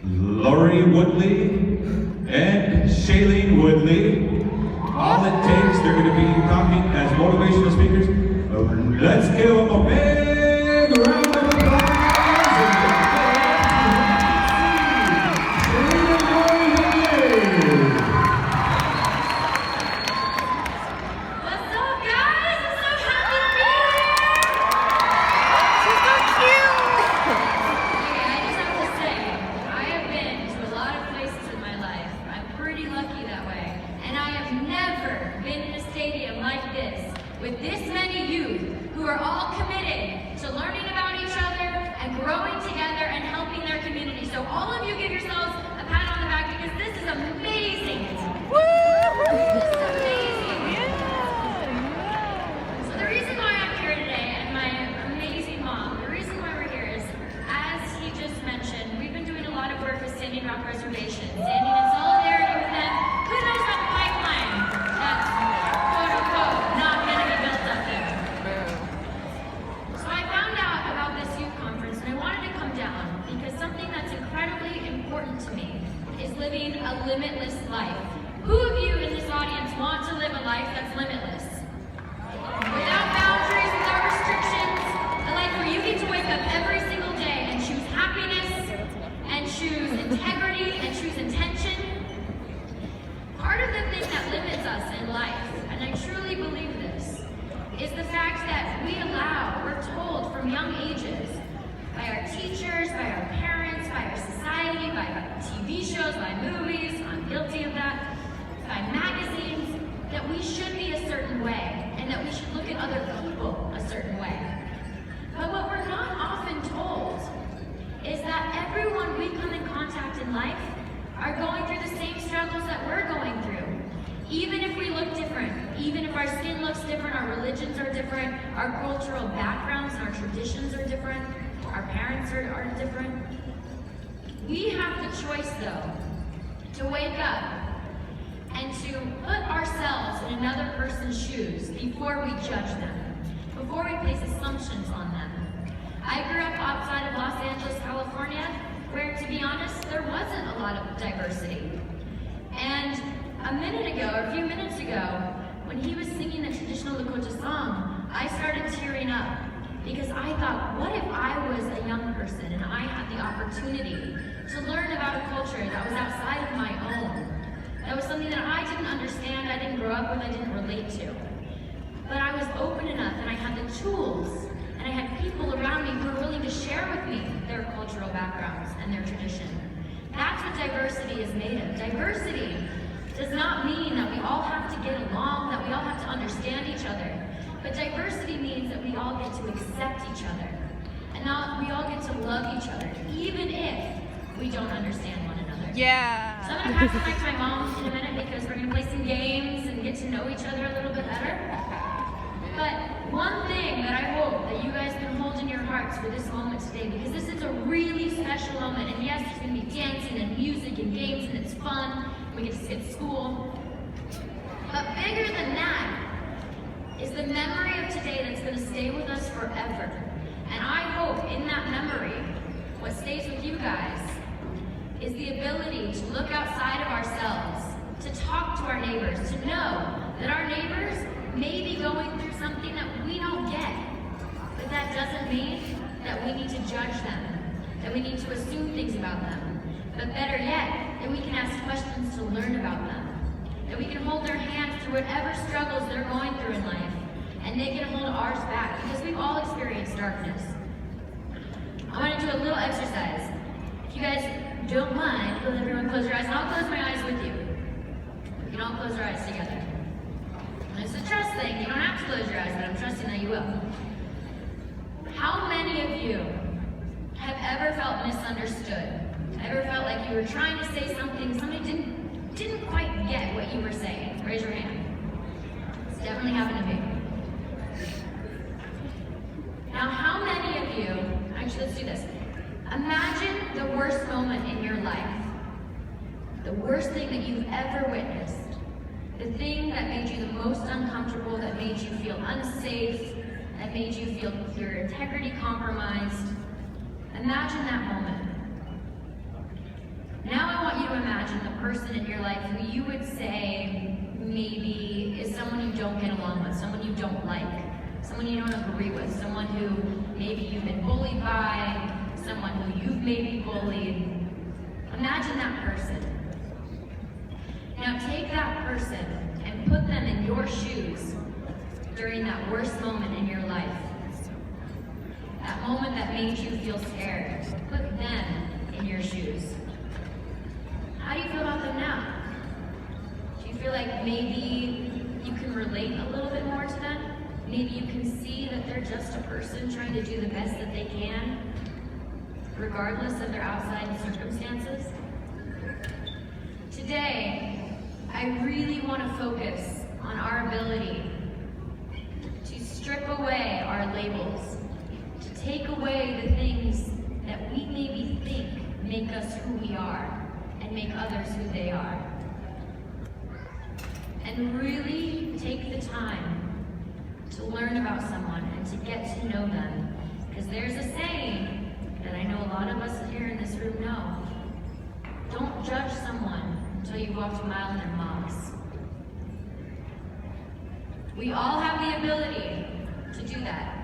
Woodley and Shailene Woodley. All it takes, they're going to be talking as motivational speakers. Let's give them a big round of applause. What's up, guys? I'm so happy to be here. She's so cute. Okay, I just have to say, I have been to a lot of places in my life. I'm pretty lucky that way. And I have never been in a stadium like this with this many youth who are all committed to learning about each other and growing together and helping their community. So all of you give yourselves a pat on the back because this is amazing. Woo! This is amazing. So the reason why I'm here today and my amazing mom, the reason why we're here is, as he just mentioned, we've been doing a lot of work with Standing Rock Reservation, standing in solidarity with them. Who knows that pipeline that's quote unquote not going to be built up there? So I found out about this youth conference and I wanted to come down because something that's incredibly important to me is living a limitless life. Who of you in this audience want to live a life that's limitless? Without boundaries, without restrictions, a life where you get to wake up every single day and choose happiness, and choose integrity, and choose intention. Part of the thing that limits us in life, and I truly believe this, is the fact that we're told from young ages, by our teachers, by our parents, by our society, by our TV shows, by movies, I'm guilty of that, by magazines, that we should be a certain way, and that we should look at other people a certain way. But what we're not often told is that everyone we come in contact in life are going through the same struggles that we're going through. Even if we look different, even if our skin looks different, our religions are different, our cultural backgrounds and our traditions are different, our parents are different. We have the choice, though, to wake up and to put ourselves in another person's shoes before we judge them, before we place assumptions on them. I grew up outside of Los Angeles, California, where, to be honest, there wasn't a lot of diversity. And a few minutes ago, when he was singing the traditional Dakota song, I started tearing up because I thought, what if I was a young person and I had the opportunity to learn about a culture that was outside of my own? That was something that I didn't understand, I didn't grow up with, I didn't relate to. But I was open enough and I had the tools and I had people around me who were willing to share with me their cultural backgrounds and their tradition. That's what diversity is made of. Diversity does not mean that we all have to get along, that we all have to understand each other. But diversity means that we all get to accept each other. And now we all get to love each other, even if we don't understand one another. Yeah. So I'm gonna pass the mic to my mom in a minute because we're gonna play some games and get to know each other a little bit better. But one thing that I hope that you guys can hold in your hearts for this moment today, because this is a really special moment, and yes, there's gonna be dancing and music and games and it's fun, we get to skip school. But bigger than that is the memory of today that's gonna stay with us forever. And I hope in that memory, what stays with you guys is the ability to look outside of ourselves, to talk to our neighbors, to know that our neighbors may be going through something that we don't get. But that doesn't mean that we need to judge them, that we need to assume things about them. But better yet, that we can ask questions to learn about them. That we can hold their hands through whatever struggles they're going through in life. And they can hold ours back, because we've all experienced darkness. I want to do a little exercise. If you guys don't mind, will everyone close your eyes, and I'll close my eyes with you. You can all close your eyes together. And it's a trust thing. You don't have to close your eyes, but I'm trusting that you will. How many of you have ever felt misunderstood? Ever felt like you were trying to say something, somebody didn't quite get what you were saying? Raise your hand. It's definitely happened to me. Now, how many of you, actually let's do this. Imagine the worst moment in your life. The worst thing that you've ever witnessed. The thing that made you the most uncomfortable, that made you feel unsafe, that made you feel your integrity compromised. Imagine that moment. you imagine the person in your life who you would say maybe is someone you don't get along with, someone you don't like, someone you don't agree with, someone who maybe you've been bullied by, someone who you've maybe bullied. Imagine that person. Now take that person and put them in your shoes during that worst moment in your life. That moment that made you feel scared. Put them in your shoes. How do you feel about them now? Do you feel like maybe you can relate a little bit more to them? Maybe you can see that they're just a person trying to do the best that they can, regardless of their outside circumstances? Today, I really want to focus on our ability to strip away our labels, to take away the things that we maybe think make us who we are and make others who they are. And really take the time to learn about someone and to get to know them. Because there's a saying that I know a lot of us here in this room know. Don't judge someone until you've walked a mile in their box. We all have the ability to do that.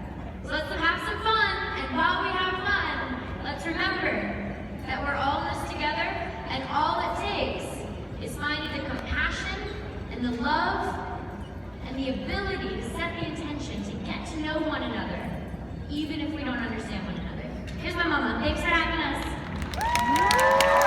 So let's have some fun, and while we have fun, let's remember that we're all in this together, and all it takes is finding the compassion and the love and the ability to set the intention to get to know one another, even if we don't understand one another. Here's my mama. Thanks for having us.